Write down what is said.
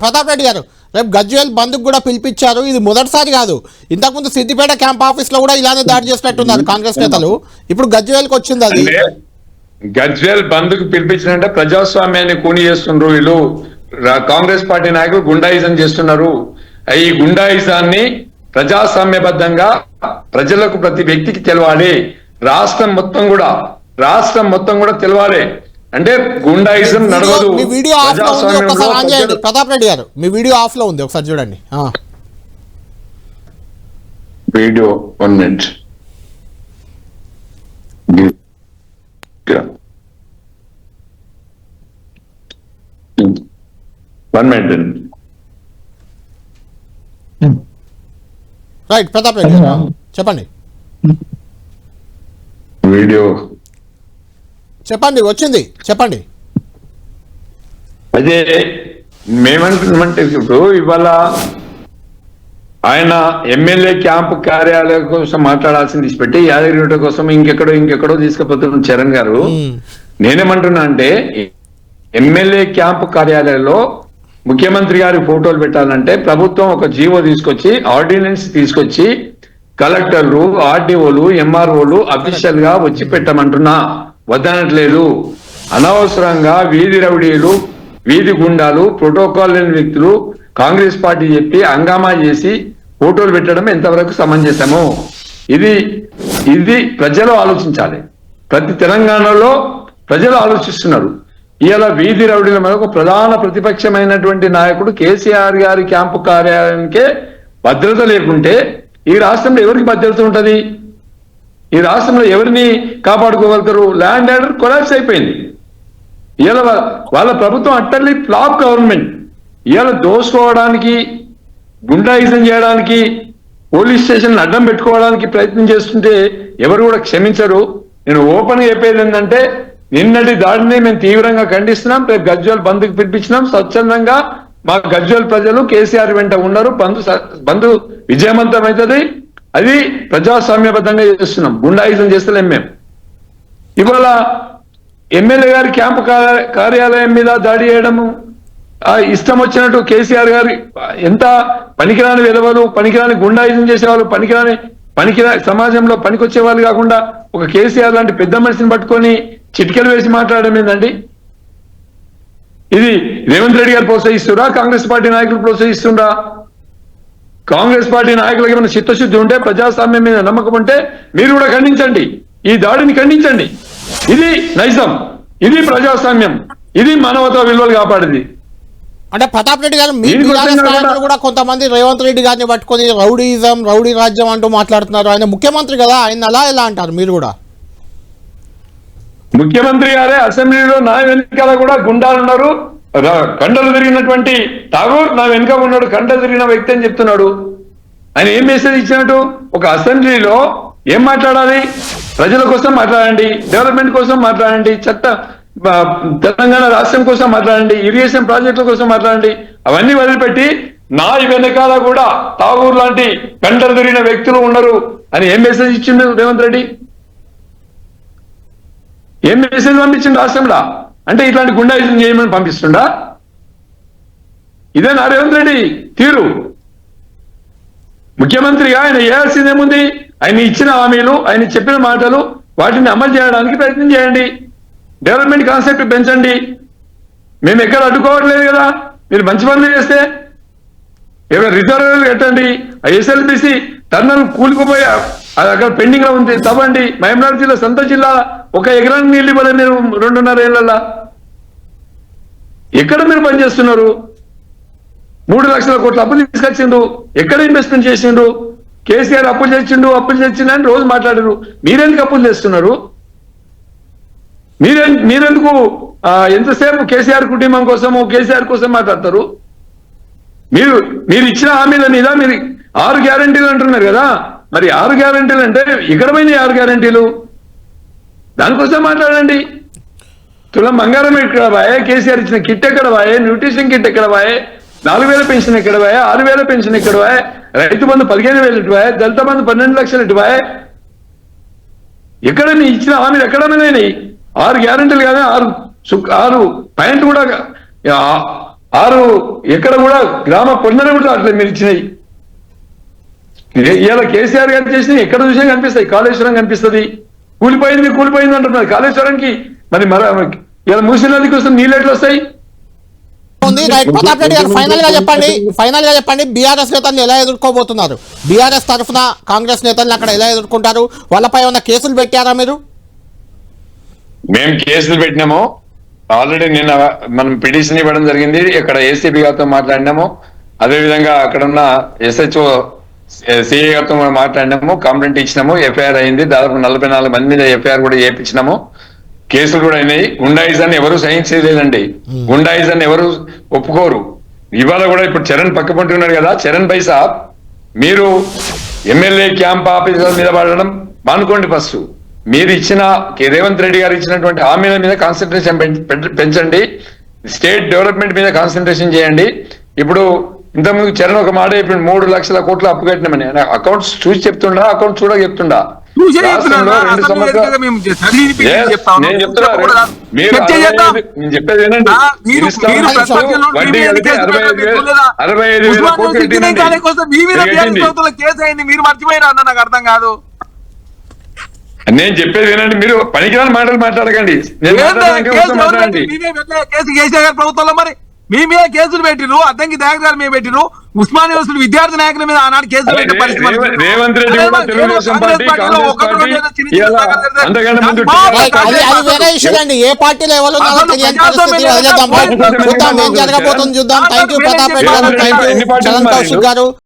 ప్రతాప్ రెడ్డి గారు రేపు గజ్వేల్ బంద్కు కూడా పిలిపించారు. ఇది మొదటిసారి కాదు, ఇంతకుముందు సిద్దిపేట క్యాంప్ ఆఫీస్ లో కూడా ఇలానే దాడి చేసినట్టున్నారు కాంగ్రెస్ నేతలు. ఇప్పుడు గజ్వేల్కి వచ్చింది అది. గజ్వేల్ బంద్కు పిలిపించినంటే ప్రజాస్వామ్యాన్ని కూని చేస్తున్నారు వీళ్ళు. కాంగ్రెస్ పార్టీ నాయకులు గుండాయిజం చేస్తున్నారు. ఈ గుండాయిజాన్ని ప్రజాస్వామ్యబద్ధంగా ప్రజలకు ప్రతి వ్యక్తికి తెలవాలి. రాష్ట్రం మొత్తం కూడా తెలవాలి. అంటే గుండాయిజం నడవదు. మీ వీడియో ఆఫ్ లో ఉంది, ఒకసారి ఆన్ చేయండి. ప్రతాప్ రెడ్డి గారు మీ వీడియో ఆఫ్ లో ఉంది, ఒకసారి చూడండి. Video 1 minute. Right Pratap Reddy గారు చెప్పండి. వీడియో చెప్పండి, వచ్చింది చెప్పండి. అదే మేమంటున్నామంటే ఇప్పుడు ఇవాళ ఆయన ఎమ్మెల్యే క్యాంపు కార్యాలయం కోసం మాట్లాడాల్సింది పెట్టి యాదగిరిగుట్ట కోసం ఇంకెక్కడో తీసుకుపోతున్న చరణ్ గారు. నేనేమంటున్నా అంటే ఎమ్మెల్యే క్యాంపు కార్యాలయంలో ముఖ్యమంత్రి గారి ఫోటోలు పెట్టాలంటే ప్రభుత్వం ఒక జీవో తీసుకొచ్చి ఆర్డినెన్స్ తీసుకొచ్చి కలెక్టర్లు, ఆర్డీఓలు, ఎంఆర్ఓలు అఫీషియల్ గా వచ్చి పెట్టమంటున్నా, వద్దనట్లేదు. అనవసరంగా వీధి రౌడీలు, వీధి గుండాలు, ప్రోటోకాల్ లేని వ్యక్తులు కాంగ్రెస్ పార్టీ చెప్పి హంగామా చేసి ఫోటోలు పెట్టడం ఎంతవరకు సమంజసము? ఇది ప్రజలు ఆలోచించాలి. ప్రతి తెలంగాణలో ప్రజలు ఆలోచిస్తున్నారు. ఇవాళ వీధి రౌడీల మీద ఒక ప్రధాన ప్రతిపక్షమైనటువంటి నాయకుడు కేసీఆర్ గారి క్యాంపు కార్యాలయానికే భద్రత లేకుంటే ఈ రాష్ట్రంలో ఎవరికి భద్రత ఉంటది? ఈ రాష్ట్రంలో ఎవరిని కాపాడుకోగలుగుతారు? ల్యాండ్ ఆర్డర్ కొలాప్స్ అయిపోయింది. ఇవాళ వాళ్ళ ప్రభుత్వం అట్టర్లీ ఫ్లాప్ గవర్నమెంట్. ఇవాళ దోసుకోవడానికి, గుండాయిజం చేయడానికి, పోలీస్ స్టేషన్ అడ్డం పెట్టుకోవడానికి ప్రయత్నం చేస్తుంటే ఎవరు కూడా క్షమించరు. నేను ఓపెన్ గా చెప్పేది ఏంటంటే నిన్నటి దాడిని మేము తీవ్రంగా ఖండిస్తున్నాం. రేపు గజ్వేల్ బంద్కు పిలిపించినాం. స్వచ్ఛందంగా మా గజ్వేల్ ప్రజలు కేసీఆర్ వెంట ఉన్నారు. బంధు విజయవంతం అవుతుంది. అది ప్రజాస్వామ్యబద్ధంగా చేస్తున్నాం, గుండాయిజం చేస్తలేం మేము. ఇవాళ ఎమ్మెల్యే గారి క్యాంపు కార్యాలయం మీద దాడి చేయడము, ఇష్టం వచ్చినట్టు కేసీఆర్ గారి ఎంత పనికిరాని విధవలు, పనికిరాని గుండాయిజం చేసేవాళ్ళు, పనికిరాని సమాజంలో పనికొచ్చే వాళ్ళు కాకుండా ఒక కేసీఆర్ లాంటి పెద్ద మనిషిని పట్టుకొని చిటికెలు వేసి మాట్లాడడం ఏందండి? ఇది రేవంత్ రెడ్డి గారు ప్రోత్సహిస్తురా? కాంగ్రెస్ పార్టీ నాయకులు ప్రోత్సహిస్తుండ్రా? కాంగ్రెస్ పార్టీ నాయకులకు ఏమైనా చిత్తశుద్ధి ఉంటే, ప్రజాస్వామ్యం మీద నమ్మకం ఉంటే మీరు కూడా ఖండించండి, ఈ దాడిని ఖండించండి. ఇది నైజం, ఇది ప్రజాస్వామ్యం, ఇది మానవతా విలువలు కాపాడింది. అంటే ప్రతాప్ రెడ్డి గారు మీ కూడా కొంతమంది రేవంత్ రెడ్డి గారిని పట్టుకొని రౌడీజం, రౌడీ రాజ్యం అంటూ మాట్లాడుతున్నారు. ఆయన ముఖ్యమంత్రి కదా, ఆయన అలా ఎలా అంటారు మీరు కూడా? ముఖ్యమంత్రి గారే అసెంబ్లీలో నా వెనుకాల కూడా గుండాలు ఉన్నారు, కండలు తిరిగినటువంటి ఠాగూర్ నా వెనుక ఉన్నాడు, కండలు తిరిగిన వ్యక్తి అని చెప్తున్నాడు. ఆయన ఏం మెసేజ్ ఇచ్చినట్టు? ఒక అసెంబ్లీలో ఏం మాట్లాడాలి? ప్రజల కోసం మాట్లాడండి, డెవలప్మెంట్ కోసం మాట్లాడండి, తెలంగాణ రాష్ట్రం కోసం మాట్లాడండి, ఇరిగేషన్ ప్రాజెక్టుల కోసం మాట్లాడండి. అవన్నీ వదిలిపెట్టి నా వెనకాల కూడా ఠాగూర్ లాంటి కండలు తిరిగిన వ్యక్తులు ఉన్నారు అని ఏం మెసేజ్ ఇచ్చిండు రేవంత్ రెడ్డి? ఏం మెసేజ్ పంపించిండు రాష్ట్రంలో? అంటే ఇట్లాంటి గుండాయిజం చేయమని పంపిస్తుండా? ఇదే నా రేవంత్ రెడ్డి తీరు. ముఖ్యమంత్రిగా ఆయన చేయాల్సిందేముంది? ఆయన ఇచ్చిన హామీలు, ఆయన చెప్పిన మాటలు, వాటిని అమలు చేయడానికి ప్రయత్నం చేయండి. డెవలప్మెంట్ కాన్సెప్ట్ పెంచండి. మేము ఎక్కడ అడ్డుకోవట్లేదు కదా. మీరు మంచి పనులు చేస్తే ఏమైనా రిజర్వ్ పెట్టండి. ఎస్ఎల్బిసి టర్నల్ కూలిపోయా అక్కడ పెండింగ్ లో ఉంది, తవ్వండి. మహబూబ్నగర్ జిల్లా సొంత జిల్లా, 1 ఎకరానికి నీళ్ళు ఇవ్వలేదు మీరు 2.5 ఏళ్లలో. ఎక్కడ మీరు పనిచేస్తున్నారు? 3 లక్షల కోట్ల అప్పులు తీసుకొచ్చిండ్రు, ఎక్కడ ఇన్వెస్ట్మెంట్ చేసిండ్రు? కేసీఆర్ అప్పులు చేసిండు అని రోజు మాట్లాడారు. మీరెందుకు అప్పులు చేస్తున్నారు? మీరెందుకు ఎంతసేపు కేసీఆర్ కుటుంబం కోసము, కేసీఆర్ కోసం మాట్లాడతారు? మీరు ఇచ్చిన హామీల మీద మీరు 6 గ్యారంటీలు అంటున్నారు కదా. మరి 6 గ్యారంటీలు అంటే ఇక్కడ పోయినాయి 6 గ్యారంటీలు? దానికోసం మాట్లాడండి. తులం బంగారం ఎక్కడ వాయే? కేసీఆర్ ఇచ్చిన కిట్ ఎక్కడ వాయే? న్యూట్రిషన్ కిట్ ఎక్కడ వాయే? 4,000 పెన్షన్ ఎక్కడ వాయే? 6,000 పెన్షన్ ఎక్కడ వాయే? రైతు బంధు 15,000 ఎటు వాయే? దళిత బంధు 12 లక్షలు ఎటు వాయే? ఎక్కడ నీ ఇచ్చిన హామీలు ఎక్కడ పోయినాయి? 6 గ్యారంటీలు కాదా, 6 పాయింట్లు కూడా 6 ఎక్కడ కూడా గ్రామ పొందనే కూడా అట్లా మీరు ఇచ్చినాయి. ఇవాళ కేసీఆర్ గారు చేసినాయి ఎక్కడ చూసినా కనిపిస్తాయి. కాళేశ్వరం కనిపిస్తుంది, కూలిపోయింది అంటున్నారు కాళేశ్వరంకి. మరి ఇలా మూసీ నదికి వస్తే నీళ్ళు ఎట్లా వస్తాయి? ఉంది. రైట్, ప్రతాప్ రెడ్డి గారు ఫైనల్ గా చెప్పండి బీఆర్ఎస్ నేతల్ని ఎలా ఎదుర్కోబోతున్నారు? బీఆర్ఎస్ తరఫున కాంగ్రెస్ నేతల్ని అక్కడ ఎలా ఎదుర్కొంటారు? వాళ్ళపై ఏమైనా కేసులు పెట్టారా మీరు? మేము కేసులు పెట్టినాము ఆల్రెడీ. నిన్న మనం పిటిషన్ ఇవ్వడం జరిగింది. ఇక్కడ ఏసీబీ గారితో మాట్లాడినాము, అదేవిధంగా అక్కడ ఉన్న SHO సిఐ గారితో మాట్లాడినాము, కంప్లైంట్ ఇచ్చినాము, ఎఫ్ఐఆర్ అయింది. దాదాపు 44 మంది మీద ఎఫ్ఐఆర్ కూడా చేయించినాము, కేసులు కూడా అయినాయి. గుండాయిజాన్ని ఎవరు సహించలేదండి, గుండాయిజాన్ని ఎవరు ఒప్పుకోరు. ఇవాళ కూడా ఇప్పుడు చరణ్ పక్కపంటి ఉన్నాడు కదా, చరణ్ భాయ్ సాబ్ మీరు ఎమ్మెల్యే క్యాంప్ ఆఫీసర్ మీద పడడం మానుకోండి. ఫస్ట్ మీరు ఇచ్చిన రేవంత్ రెడ్డి గారు ఇచ్చినటువంటి హామీల మీద కాన్సన్ట్రేషన్ పెంచండి, స్టేట్ డెవలప్మెంట్ మీద కాన్సన్ట్రేషన్ చేయండి. ఇప్పుడు ఇంతకుముందు చరణ్ ఒక మాట చెప్పిండు, 3 లక్షల కోట్లు అప్పు కట్టినామని. అకౌంట్స్ చూసి చెప్తుండా, అకౌంట్ చూడ చెప్తుండా? నేను చెప్తున్నా, నేను చెప్పేది ఏంటంటే 65,000 కోట్లు మీరు మర్చిపోయినా అన్న, నాకు అర్థం కాదు. నేను చెప్పేది ఏంటంటే మీరు పనికిరాని మాటలు మాట్లాడకండి. కేసు కేసీఆర్ గారి ప్రభుత్వంలో మరి మీ మీద కేసులు పెట్టిరు, అద్దంకి దయాకర్ గారి మీద పెట్టిరు, ఉస్మానియా యూనివర్సిటీ విద్యార్థి నాయకుల మీద ఆనాడు కేసులు పెట్టే పరిస్థితి. రేవంత్ రెడ్డి కూడా తెలుగుదేశం పార్టీ, కాంగ్రెస్ పార్టీ అంతకంటే ముందు అది వేరే ఇష్యూ అండి. ఏ పార్టీలో ఎవరు చూద్దాం, ఏం జరగబోతుంది చూద్దాం. థ్యాంక్ యూ ప్రతాప్ రెడ్డి గారు, థ్యాంక్ యూ చరణ్ కౌశిక్ గారు.